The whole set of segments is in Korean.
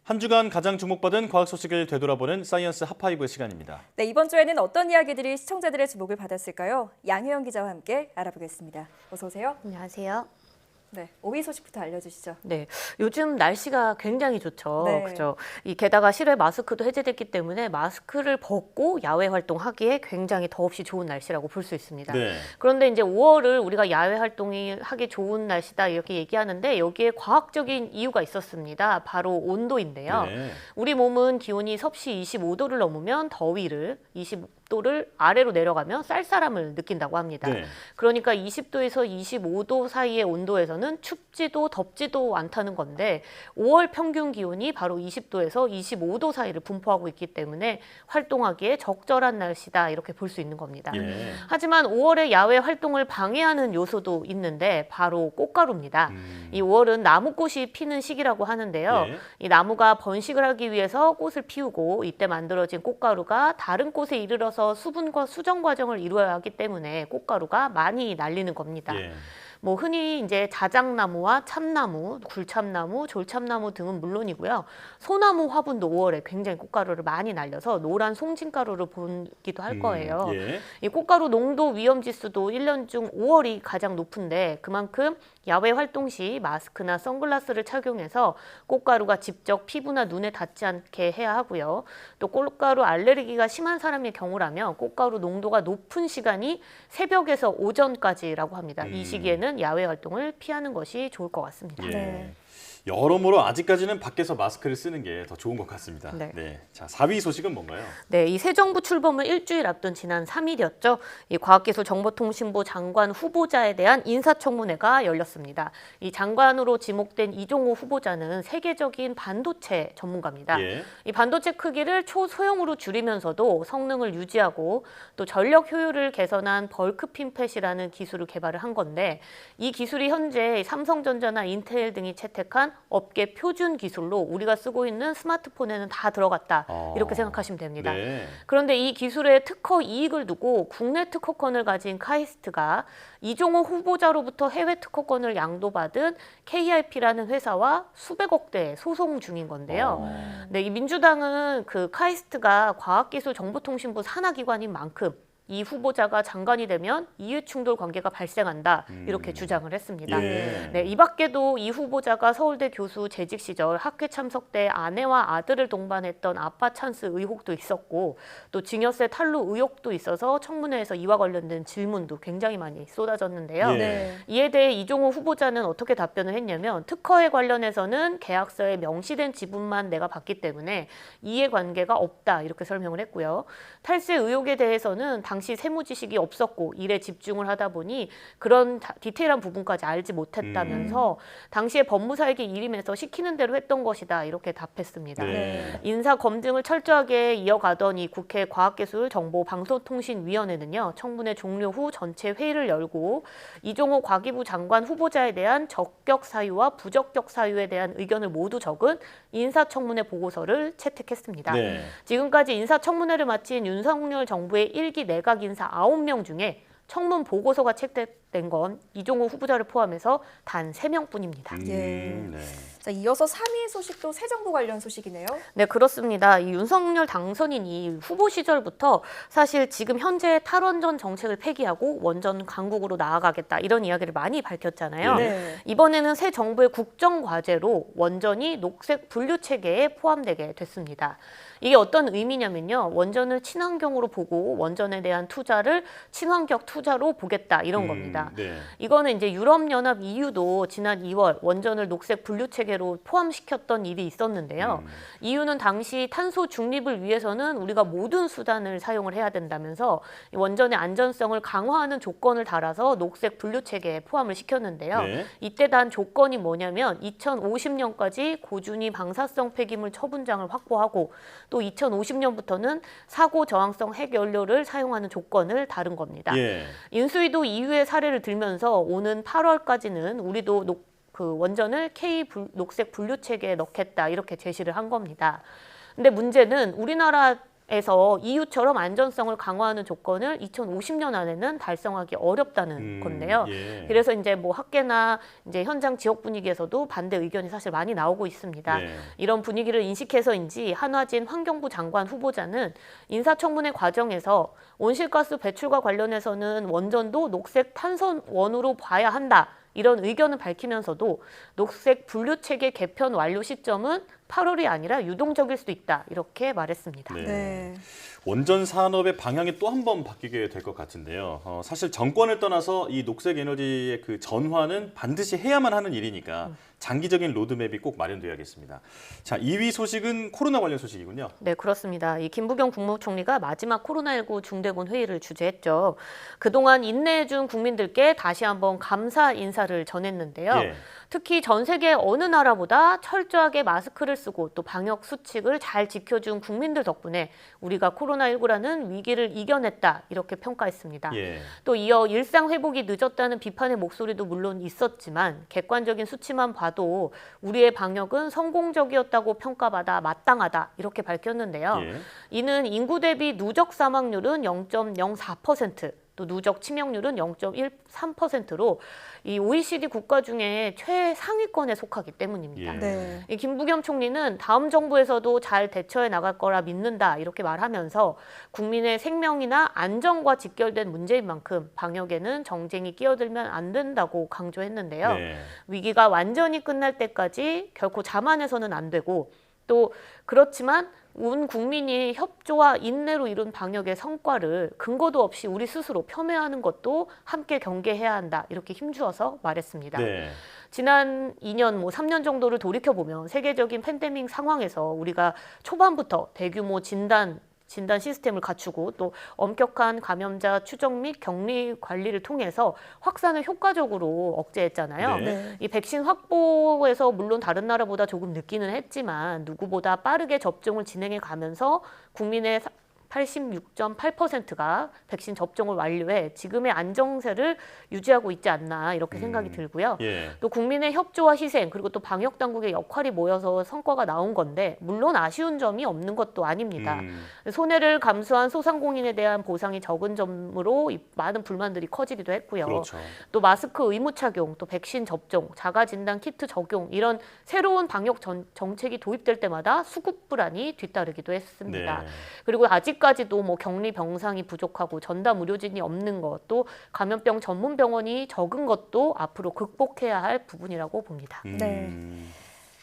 한 주간 가장 주목받은 과학 소식을 되돌아보는 사이언스 핫5 시간입니다. 네, 이번 주에는 어떤 이야기들이 시청자들의 주목을 받았을까요? 양혜영 기자와 함께 알아보겠습니다. 어서 오세요. 안녕하세요. 네, 5위 소식부터 알려주시죠. 네, 요즘 날씨가 굉장히 좋죠. 네. 그죠? 게다가 실외 마스크도 해제됐기 때문에 마스크를 벗고 야외 활동하기에 굉장히 더없이 좋은 날씨라고 볼 수 있습니다. 네. 그런데 이제 5월을 우리가 야외 활동이 하기 좋은 날씨다 이렇게 얘기하는데 여기에 과학적인 이유가 있었습니다. 바로 온도인데요. 네. 우리 몸은 기온이 섭씨 25도를 넘으면 더위를 20도를 아래로 내려가면 쌀쌀함을 느낀다고 합니다. 네. 그러니까 20도에서 25도 사이의 온도에서는 춥지도 덥지도 않다는 건데 5월 평균 기온이 바로 20도에서 25도 사이를 분포하고 있기 때문에 활동하기에 적절한 날씨다 이렇게 볼 수 있는 겁니다. 예. 하지만 5월에 야외 활동을 방해하는 요소도 있는데 바로 꽃가루입니다. 이 5월은 나무꽃이 피는 시기라고 하는데요. 예. 이 나무가 번식을 하기 위해서 꽃을 피우고 이때 만들어진 꽃가루가 다른 꽃에 이르러서 수분과 수정 과정을 이루어야 하기 때문에 꽃가루가 많이 날리는 겁니다. 예. 뭐 흔히 이제 자작나무와 참나무, 굴참나무, 졸참나무 등은 물론이고요. 소나무 화분도 5월에 굉장히 꽃가루를 많이 날려서 노란 송진가루를 보기도 할 거예요. 예. 이 꽃가루 농도 위험 지수도 1년 중 5월이 가장 높은데 그만큼 야외 활동 시 마스크나 선글라스를 착용해서 꽃가루가 직접 피부나 눈에 닿지 않게 해야 하고요. 또 꽃가루 알레르기가 심한 사람의 경우라면 꽃가루 농도가 높은 시간이 새벽에서 오전까지라고 합니다. 이 시기에는 야외 활동을 피하는 것이 좋을 것 같습니다. 예. 네. 여러모로 아직까지는 밖에서 마스크를 쓰는 게 더 좋은 것 같습니다. 네. 자, 4위 소식은 뭔가요? 네, 이 새 정부 출범을 일주일 앞둔 지난 3일이었죠. 이 과학기술정보통신부 장관 후보자에 대한 인사청문회가 열렸습니다. 이 장관으로 지목된 이종호 후보자는 세계적인 반도체 전문가입니다. 예. 이 반도체 크기를 초소형으로 줄이면서도 성능을 유지하고 또 전력 효율을 개선한 벌크 핀펫이라는 기술을 개발을 한 건데 이 기술이 현재 삼성전자나 인텔 등이 채택한 업계 표준 기술로 우리가 쓰고 있는 스마트폰에는 다 들어갔다 이렇게 생각하시면 됩니다. 네. 그런데 이 기술의 특허 이익을 두고 국내 특허권을 가진 카이스트가 이종호 후보자로부터 해외 특허권을 양도받은 KRP라는 회사와 수백억 대 소송 중인 건데요. 네, 이 민주당은 그 카이스트가 과학기술정보통신부 산하기관인 만큼 이 후보자가 장관이 되면 이해충돌 관계가 발생한다 이렇게 주장을 했습니다. 예. 네, 이 밖에도 이 후보자가 서울대 교수 재직 시절 학회 참석 때 아내와 아들을 동반했던 아빠 찬스 의혹도 있었고 또 증여세 탈루 의혹도 있어서 청문회에서 이와 관련된 질문도 굉장히 많이 쏟아졌는데요. 예. 네. 이에 대해 이종호 후보자는 어떻게 답변을 했냐면 특허에 관련해서는 계약서에 명시된 지분만 내가 받기 때문에 이해관계가 없다 이렇게 설명을 했고요. 탈세 의혹에 대해서는 당시 세무 지식이 없었고 일에 집중을 하다 보니 그런 디테일한 부분까지 알지 못했다면서 당시에 법무사에게 일임해서 시키는 대로 했던 것이다 이렇게 답했습니다. 네. 인사 검증을 철저하게 이어가던 이 국회 과학기술정보방송통신위원회는요. 청문회 종료 후 전체 회의를 열고 이종호 과기부 장관 후보자에 대한 적격 사유와 부적격 사유에 대한 의견을 모두 적은 인사청문회 보고서를 채택했습니다. 네. 지금까지 인사청문회를 마친 윤석열 정부의 1기 내각 인사 9명 중에 청문 보고서가 채택된 건 이종호 후보자를 포함해서 단 3명뿐입니다. 예. 네. 자, 이어서 3위 소식도 새 정부 관련 소식이네요. 네, 그렇습니다. 이 윤석열 당선인이 후보 시절부터 사실 지금 현재 탈원전 정책을 폐기하고 원전 강국으로 나아가겠다 이런 이야기를 많이 밝혔잖아요. 네. 이번에는 새 정부의 국정 과제로 원전이 녹색 분류 체계에 포함되게 됐습니다. 이게 어떤 의미냐면요. 원전을 친환경으로 보고 원전에 대한 투자를 친환경 투자로 보겠다 이런 겁니다. 네. 이거는 이제 유럽연합 EU도 지난 2월 원전을 녹색 분류 체계로 포함시켰던 일이 있었는데요. EU는 당시 탄소 중립을 위해서는 우리가 모든 수단을 사용을 해야 된다면서 원전의 안전성을 강화하는 조건을 달아서 녹색 분류 체계에 포함을 시켰는데요. 네. 이때 단 조건이 뭐냐면 2050년까지 고준위 방사성 폐기물 처분장을 확보하고 또 2050년부터는 사고 저항성 핵연료를 사용하는 조건을 다룬 겁니다. 예. 인수위도 EU의 사례를 들면서 오는 8월까지는 우리도 그 원전을 녹색 분류 체계에 넣겠다 이렇게 제시를 한 겁니다. 근데 문제는 우리나라 에서 EU처럼 안전성을 강화하는 조건을 2050년 안에는 달성하기 어렵다는 건데요. 예. 그래서 이제 뭐 학계나 이제 현장 지역 분위기에서도 반대 의견이 사실 많이 나오고 있습니다. 예. 이런 분위기를 인식해서인지 한화진 환경부 장관 후보자는 인사청문회 과정에서 온실가스 배출과 관련해서는 원전도 녹색 탄소원으로 봐야 한다. 이런 의견을 밝히면서도 녹색 분류 체계 개편 완료 시점은 8월이 아니라 유동적일 수도 있다. 이렇게 말했습니다. 네. 네. 원전 산업의 방향이 또 한 번 바뀌게 될 것 같은데요. 사실 정권을 떠나서 이 녹색 에너지의 그 전환은 반드시 해야만 하는 일이니까 장기적인 로드맵이 꼭 마련돼야겠습니다. 자, 2위 소식은 코로나 관련 소식이군요. 네, 그렇습니다. 이 김부겸 국무총리가 마지막 코로나19 중대본 회의를 주재했죠. 그동안 인내해준 국민들께 다시 한번 감사 인사를 전했는데요. 예. 특히 전 세계 어느 나라보다 철저하게 마스크를 쓰고 또 방역 수칙을 잘 지켜준 국민들 덕분에 우리가 코로나19라는 위기를 이겨냈다 이렇게 평가했습니다. 예. 또 이어 일상 회복이 늦었다는 비판의 목소리도 물론 있었지만 객관적인 수치만 봐도 우리의 방역은 성공적이었다고 평가받아 마땅하다 이렇게 밝혔는데요. 예. 이는 인구 대비 누적 사망률은 0.04%, 또 누적 치명률은 0.13%로 이 OECD 국가 중에 최상위권에 속하기 때문입니다. 예. 네. 이 김부겸 총리는 다음 정부에서도 잘 대처해 나갈 거라 믿는다 이렇게 말하면서 국민의 생명이나 안전과 직결된 문제인 만큼 방역에는 정쟁이 끼어들면 안 된다고 강조했는데요. 네. 위기가 완전히 끝날 때까지 결코 자만해서는 안 되고 또 그렇지만 온 국민이 협조와 인내로 이룬 방역의 성과를 근거도 없이 우리 스스로 폄훼하는 것도 함께 경계해야 한다 이렇게 힘주어서 말했습니다. 네. 지난 2년, 3년 정도를 돌이켜보면 세계적인 팬데믹 상황에서 우리가 초반부터 대규모 진단 시스템을 갖추고 또 엄격한 감염자 추적 및 격리 관리를 통해서 확산을 효과적으로 억제했잖아요. 네. 네. 이 백신 확보에서 물론 다른 나라보다 조금 늦기는 했지만 누구보다 빠르게 접종을 진행해 가면서 국민의 86.8%가 백신 접종을 완료해 지금의 안정세를 유지하고 있지 않나 이렇게 생각이 들고요. 예. 또 국민의 협조와 희생 그리고 또 방역 당국의 역할이 모여서 성과가 나온 건데 물론 아쉬운 점이 없는 것도 아닙니다. 손해를 감수한 소상공인에 대한 보상이 적은 점으로 많은 불만들이 커지기도 했고요. 그렇죠. 또 마스크 의무 착용, 또 백신 접종, 자가 진단 키트 적용 이런 새로운 방역 정책이 도입될 때마다 수급 불안이 뒤따르기도 했습니다. 네. 그리고 아직까지도 뭐 격리 병상이 부족하고 전담 의료진이 없는 것, 또 감염병 전문 병원이 적은 것도 앞으로 극복해야 할 부분이라고 봅니다. 네.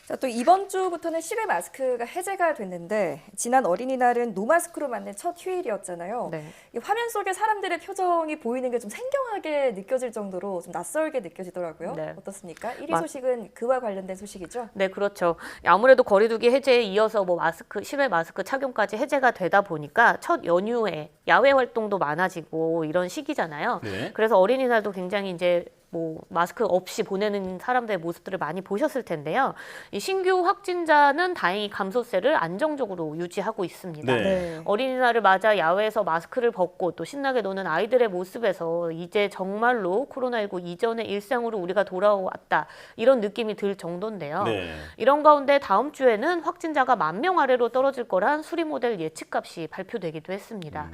자, 또 이번 주부터는 실외 마스크가 해제가 됐는데 지난 어린이날은 노마스크로 맞는 첫 휴일이었잖아요. 네. 이 화면 속에 사람들의 표정이 보이는 게 좀 생경하게 느껴질 정도로 좀 낯설게 느껴지더라고요. 네. 어떻습니까? 1위 소식은 그와 관련된 소식이죠? 네, 그렇죠. 아무래도 거리두기 해제에 이어서 뭐 실외 마스크 착용까지 해제가 되다 보니까 첫 연휴에 야외 활동도 많아지고 이런 시기잖아요. 네. 그래서 어린이날도 굉장히 이제 뭐 마스크 없이 보내는 사람들의 모습들을 많이 보셨을 텐데요. 이 신규 확진자는 다행히 감소세를 안정적으로 유지하고 있습니다. 네. 어린이날을 맞아 야외에서 마스크를 벗고 또 신나게 노는 아이들의 모습에서 이제 정말로 코로나19 이전의 일상으로 우리가 돌아왔다 이런 느낌이 들 정도인데요. 네. 이런 가운데 다음 주에는 확진자가 10,000명 아래로 떨어질 거란 수리 모델 예측값이 발표되기도 했습니다.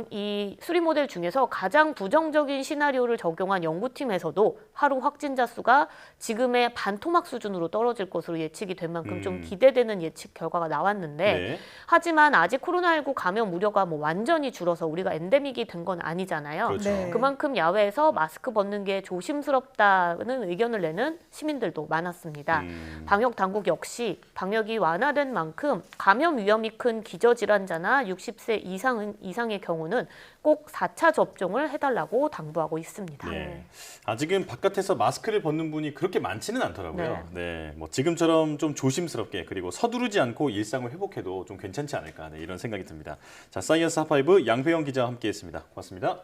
이 수리 모델 중에서 가장 부정적인 시나리오를 적용한 연구팀에서도 하루 확진자 수가 지금의 반토막 수준으로 떨어질 것으로 예측이 된 만큼 좀 기대되는 예측 결과가 나왔는데 네. 하지만 아직 코로나19 감염 우려가 뭐 완전히 줄어서 우리가 엔데믹이 된 건 아니잖아요. 그렇죠. 네. 그만큼 야외에서 마스크 벗는 게 조심스럽다는 의견을 내는 시민들도 많았습니다. 방역 당국 역시 방역이 완화된 만큼 감염 위험이 큰 기저질환자나 60세 이상의 경우는 꼭 4차 접종을 해달라고 당부하고 있습니다. 네. 아직은 바깥에서 마스크를 벗는 분이 그렇게 많지는 않더라고요. 네. 뭐 지금처럼 좀 조심스럽게 그리고 서두르지 않고 일상을 회복해도 좀 괜찮지 않을까 이런 생각이 듭니다. 자, 사이언스 핫5 양회영 기자와 함께했습니다. 고맙습니다.